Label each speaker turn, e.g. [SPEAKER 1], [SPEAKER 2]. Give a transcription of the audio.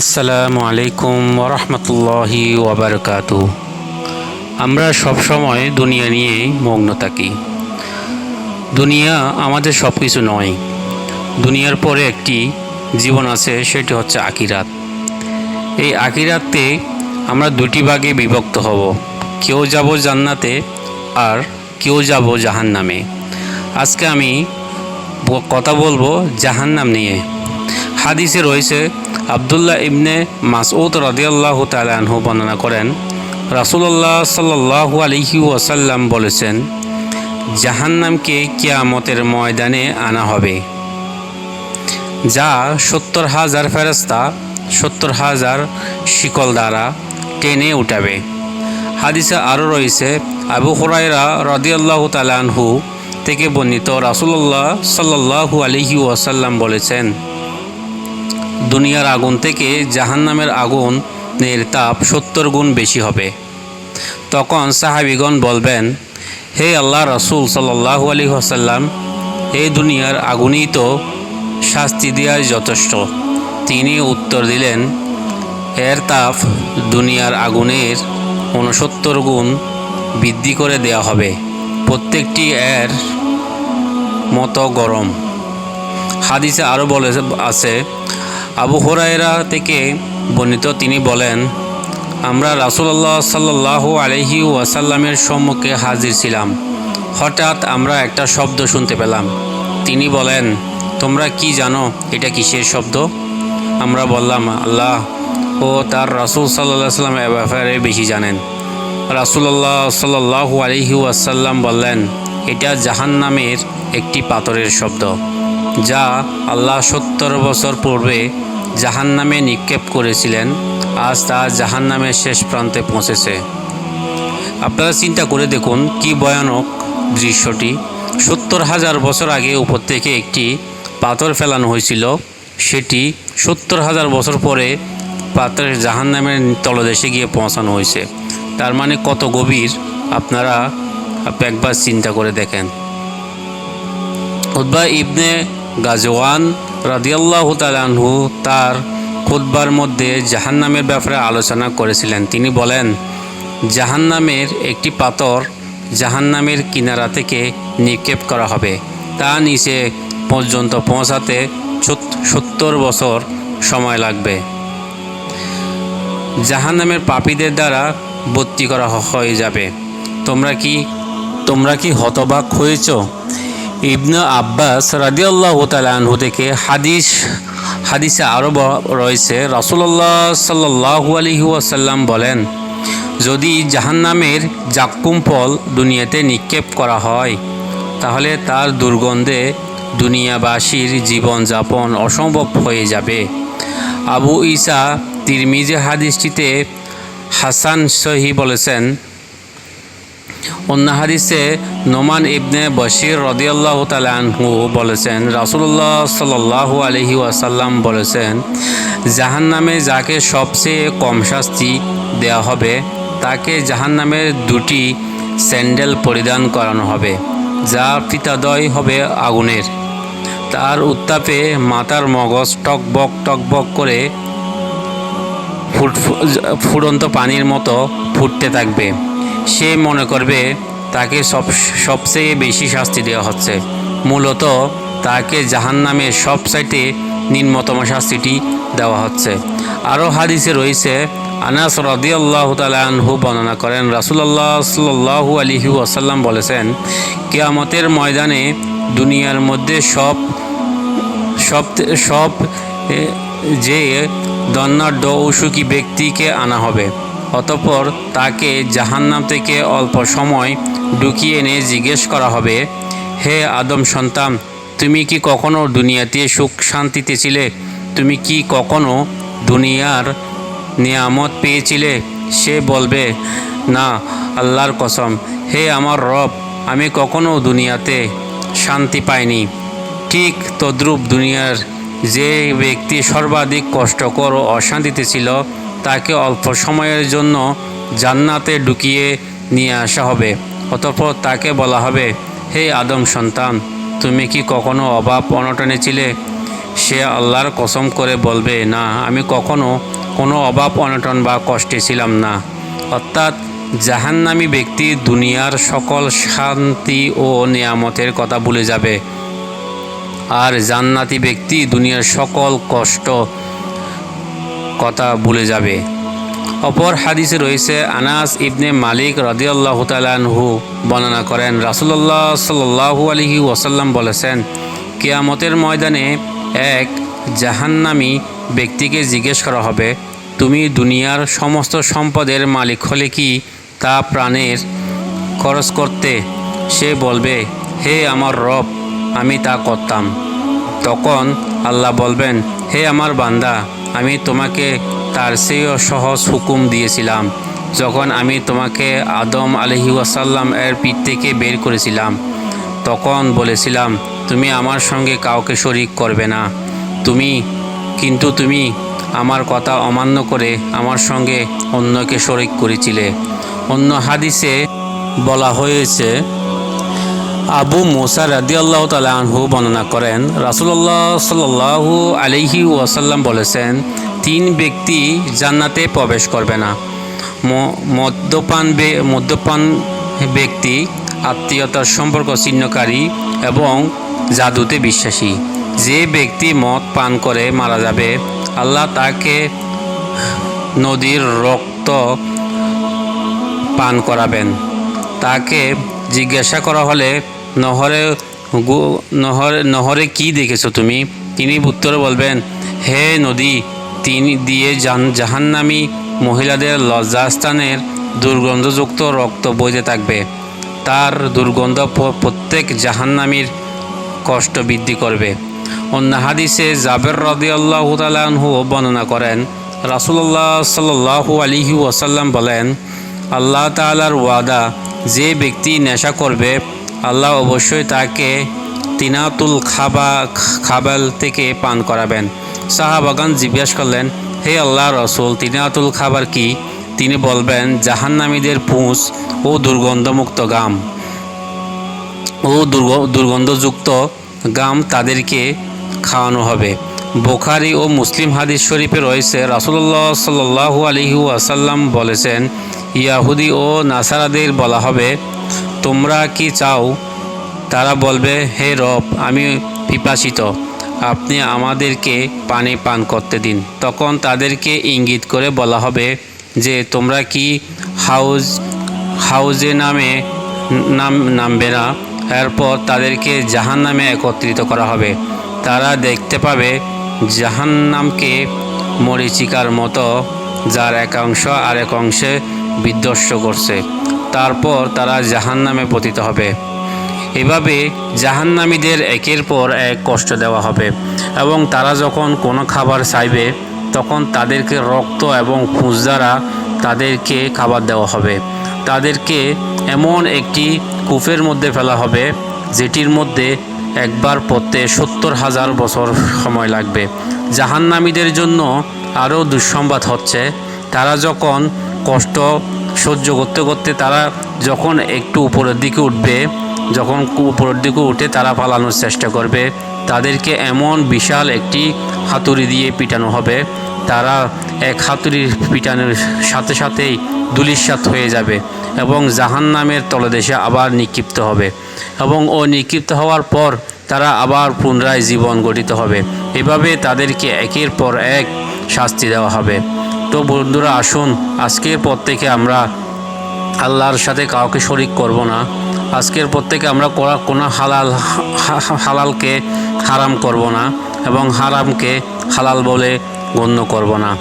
[SPEAKER 1] আসসালামু আলাইকুম ওরহমতুল্লাহি ওবরকাতু। আমরা সবসময় দুনিয়া নিয়েই মগ্ন থাকি। দুনিয়া আমাদের সব কিছু নয়। দুনিয়ার পরে একটি জীবন আছে, সেটি হচ্ছে আখিরাত। এই আখিরাতে আমরা দুটি ভাগে বিভক্ত হব। কেউ যাব জান্নাতে আর কেউ যাব জাহান্নামে। আজকে আমি কথা বলবো জাহান্নাম নিয়ে। হাদিসে রয়েছে, আবদুল্লাহ ইবনে মাসউদ রাদিয়াল্লাহু তাআলা আনহু বর্ণনা করেন, রাসূলুল্লাহ সাল্লাল্লাহু আলাইহি ওয়াসাল্লাম বলেছেন, জাহান্নামকে কিয়ামতের ময়দানে আনা হবে, যা 70,000 ফেরেশতা 70,000 শিকল দ্বারা টেনে উঠাবে। হাদিসে আরও রয়েছে, আবু হুরায়রা রাদিয়াল্লাহু তাআলা আনহু থেকে বর্ণিত, রাসূলুল্লাহ সাল্লাল্লাহু আলাইহি ওয়াসাল্লাম বলেছেন, দুনিয়ার আগুন থেকে জাহান্নামের আগুনের তাপ 70 গুণ বেশি হবে। তখন সাহাবীগণ বলবেন, হে আল্লাহ রাসূল সাল্লাল্লাহু আলাইহি ওয়াসাল্লাম, এই দুনিয়ার আগুনই তো শাস্তি দেওয়ার যথেষ্ট। তিনি উত্তর দিলেন, এর তাপ দুনিয়ার আগুনের 69 গুণ বৃদ্ধি করে দেওয়া হবে, প্রত্যেকটি এর মতো গরম। হাদিসে আরও আছে, আবু হুরায়রা থেকে বর্ণিত, তিনি বলেন, আমরা রাসূলুল্লাহ সাল্লাল্লাহু আলাইহি ওয়াসাল্লামের সম্মুখে হাজির ছিলাম। হঠাৎ আমরা একটা শব্দ শুনতে পেলাম। তিনি বলেন, তোমরা কি জানো এটা কিসের শব্দ? আমরা বললাম, আল্লাহ ও তার রাসূল সাল্লাল্লাহু আলাইহি ওয়াসাল্লাম এ ব্যাপারে বেশি জানেন। রাসূলুল্লাহ সাল্লাল্লাহু আলাইহি ওয়াসাল্লাম বললেন, এটা জাহান্নামের একটি পাথরের শব্দ, যা আল্লাহ 70 বছর পূর্বে জাহান্নামে নিক্ষেপ করেছিলেন। আজ তা জাহান্নামের শেষ প্রান্তে পৌঁছেছে। আপনারা চিন্তা করে দেখুন কি ভয়ানক দৃশ্যটি। 70,000 বছর আগে উপর থেকে একটি পাথর ফেলানো হয়েছিল, সেটি 70,000 বছর পরে পাথরের জাহান্নামের তলদেশে গিয়ে পৌঁছানো হয়েছে। তার মানে কত গভীর, আপনারা একবার চিন্তা করে দেখেন। উতবা ইবনে গাজওয়ান রাদিয়াল্লাহু তাআলা আনহু তার খুতবার মধ্যে জাহান্নামের ব্যাপারে আলোচনা করেছিলেন। তিনি বলেন, জাহান্নামের একটি পাথর জাহান্নামের কিনারা থেকে নিক্ষেপ করা হবে, তা নিচে পর্যন্ত পৌঁছাতে 70 বছর সময় লাগবে। জাহান্নামের পাপীদের দ্বারা ভর্তি করা হয়ে যাবে। তোমরা কি হতবাক হয়েছ? ইবনে আব্বাস রাদিয়াল্লাহু তাআলা আনহু থেকে হাদিসে আরও রয়েছে, রাসূলুল্লাহ সাল্লাল্লাহু আলাইহি ওয়াসাল্লাম বলেন, যদি জাহান্নামের জাক্কুম ফল দুনিয়াতে নিক্ষেপ করা হয়, তাহলে তার দুর্গন্ধে দুনিয়াবাসীর জীবনযাপন অসম্ভব হয়ে যাবে। আবু ঈসা তিরমিজি হাদিসটিতে হাসান সহিহ বলেছেন। অন্য হাদিসে নোমান ইবনে বশির রাদিয়াল্লাহু তাআলা আনহু বলেছেন, রাসূলুল্লাহ সাল্লাল্লাহু আলাইহি ওয়াসাল্লাম বলেছেন, জাহান্নামে যাকে সবচেয়ে কম শাস্তি দেওয়া হবে, তাকে জাহান্নামের 2টি স্যান্ডেল পরিধান করানো হবে, যা ফিতাদয় হবে আগুনের। তার উত্তাপে মাথার মগজ টকবক করে ফুটন্ত পানির মতো ফুটতে থাকবে। সে মনে করবে তাকে সবচেয়ে বেশি শাস্তি দেওয়া হচ্ছে। মূলত তাকে জাহান্নামের সবচাইতে নিম্নতম শাস্তিটি দেওয়া হচ্ছে। আরও হাদিসে রয়েছে, আনাস রাদিয়াল্লাহু তাআলা আনহু বর্ণনা করেন, রাসূলুল্লাহ সাল্লাল্লাহু আলাইহি ওয়াসাল্লাম বলেছেন, কিয়ামতের ময়দানে দুনিয়ার মধ্যে সব যে দণ্ডাঢ্য অসুখী ব্যক্তিকে আনা হবে। অতঃপর তাকে জাহান্নাম থেকে অল্প সময় ঢুকিয়ে এনে জিজ্ঞেস করা হবে, হে আদম সন্তান, তুমি কি কখনো দুনিয়াতে সুখ শান্তিতে ছিলে? তুমি কি কখনো দুনিয়ার নিয়ামত পেয়েছিলে? সে বলবে, না, আল্লাহর কসম, হে আমার রব, আমি কখনো দুনিয়াতে শান্তি পাইনি। ঠিক তদ্রূপ দুনিয়ার যে ব্যক্তি সর্বাধিক কষ্টকর ও অশান্তিতে ছিল, তাকে অল্প সময়ের জন্য জান্নাতে ঢুকিয়ে নিয়ে আসা হবে। অতঃপর তাকে বলা হবে, হে আদম সন্তান, তুমি কি কখনো অভাব অনটনে ছিলে? সে আল্লাহর কসম করে বলবে, না, আমি কখনো কোনো অভাব অনটন বা কষ্টে ছিলাম না। অর্থাৎ জাহান্নামী ব্যক্তি দুনিয়ার সকল শান্তি ও নিয়ামতের কথা ভুলে যাবে, আর জান্নাতি ব্যক্তি দুনিয়ার সকল কষ্ট কথা ভুলে যাবে। অপর হাদিসে রয়েছে, আনাস ইবনে মালিক রাদিয়াল্লাহু তাআলা আনহু বর্ণনা করেন, রাসূলুল্লাহ সাল্লাল্লাহু আলাইহি ওয়াসাল্লাম বলেছেন, কিয়ামতের ময়দানে এক জাহান্নামী ব্যক্তিকে জিজ্ঞেস করা হবে, তুমি দুনিয়ার সমস্ত সম্পদের মালিক হলে কি তা প্রাণের খরচ করতে? সে বলবে, হে আমার রব, আমি তা করতাম। তখন আল্লাহ বলবেন, হে আমার বান্দা, আমি তোমাকে তার চেয়েও সহজ হুকুম দিয়েছিলাম যখন আমি তোমাকে আদম আলাইহিস সালাম এর পিঠ থেকে বের করেছিলাম। তখন বলেছিলাম, তুমি আমার সঙ্গে কাউকে শরিক করবে না। কিন্তু তুমি আমার কথা অমান্য করে আমার সঙ্গে অন্যকে শরিক করেছিলে। অন্য হাদিসে বলা হয়েছে, আবু মুসা রাদিয়াল্লাহু তাআলা আনহু বর্ণনা করেন, রাসূলুল্লাহ সাল্লাল্লাহু আলাইহি ওয়াসাল্লাম বলেছেন, তিন ব্যক্তি জান্নাতে প্রবেশ করবে না। মদ্যপান ব্যক্তি, আত্মীয়তার সম্পর্ক ছিন্নকারী এবং জাদুতে বিশ্বাসী। যে ব্যক্তি মদ পান করে মারা যাবে, আল্লাহ তাকে নদীর রক্ত পান করাবেন। তাকে জিজ্ঞাসা করা হলে, নহরে কি দেখেছো তুমি? তিনি উত্তরে বলবেন, হে নদী, তিনি দিয়ে জাহান্নামী মহিলাদের লজ্জাস্থানের দুর্গন্ধযুক্ত রক্ত বইতে থাকবে। তার দুর্গন্ধ প্রত্যেক জাহান্নামীর কষ্ট বৃদ্ধি করবে। অন্য হাদিসে জাবের রাদিয়াল্লাহু তাআলা আনহু বর্ণনা করেন, রাসূলুল্লাহ সাল্লাল্লাহু আলাইহি ওয়াসাল্লাম বলেন, আল্লাহ তাআলার ওয়াদা, যে ব্যক্তি নেশা করবে, আল্লাহ অবশ্যই তাকে তিনাতুল খাবাল থেকে পান করাবেন। সাহাবাগান জিজ্ঞাসা করলেন, হে আল্লাহর রাসূল, তিনাতুল খাবার কি? তিনি বলবেন, জাহান্নামীদের পুঁজ ও দুর্গন্ধযুক্ত গাম তাদেরকে খাওয়ানো হবে। বুখারী ও মুসলিম হাদিস শরীফে রয়েছে, রাসূলুল্লাহ সাল্লাল্লাহু আলাইহি ওয়াসাল্লাম বলেছেন, ইয়াহুদি ও নাসারাদের বলা হবে, তোমরা কি চাও? তারা বলবে, হে রব, আমি পিপাসিত, আপনি আমাদেরকে পানি পান করতে দিন। তখন তাদেরকে ইঙ্গিত করে বলা হবে যে, তোমরা কি হাউজে নামবে না? এরপর তাদেরকে জাহান্নামে একত্রিত করা হবে। তারা দেখতে পাবে জাহান্নামকে মরীচিকার মতো, যার এক অংশ আরেক অংশে বিধ্বস্ত করছে। তারপর তারা জাহান্নামে পতিত হবে। এভাবে জাহান্নামীদের একের পর এক কষ্ট দেওয়া হবে এবং তারা যখন কোনো খাবার চাইবে, তখন তাদেরকে রক্ত এবং পুঁজ দ্বারা তাদেরকে খাবার দেওয়া হবে। তাদেরকে এমন একটি কূপের মধ্যে ফেলা হবে, যেটির মধ্যে একবার পড়তে 70,000 বছর সময় লাগবে। জাহান্নামীদের জন্য আরও দুঃসংবাদ হচ্ছে, তারা যখন কষ্ট সহ্য করতে করতে তারা যখন একটু উপরের দিকে উঠবে, যখন উপরের দিকে উঠে তারা পালানোর চেষ্টা করবে, তাদেরকে এমন বিশাল একটি হাতুড়ি দিয়ে পিটানো হবে, তারা এক হাতুড়ির পিটানোর সাথে সাথেই ধূলিসাৎ হয়ে যাবে এবং জাহান্নামের তলদেশে আবার নিক্ষিপ্ত হবে এবং নিক্ষিপ্ত হওয়ার পর তারা আবার পুনরায় জীবন গঠিত হবে। এভাবে তাদেরকে একের পর এক শাস্তি দেওয়া হবে। তো বন্ধুরা, আসুন আজকের পর থেকে আমরা আল্লাহর সাথে কাউকে শরিক করব না। আজকের পর থেকে আমরা কোনো হালালকে হারাম করব না এবং হারামকে হালাল বলে গণ্য করব না।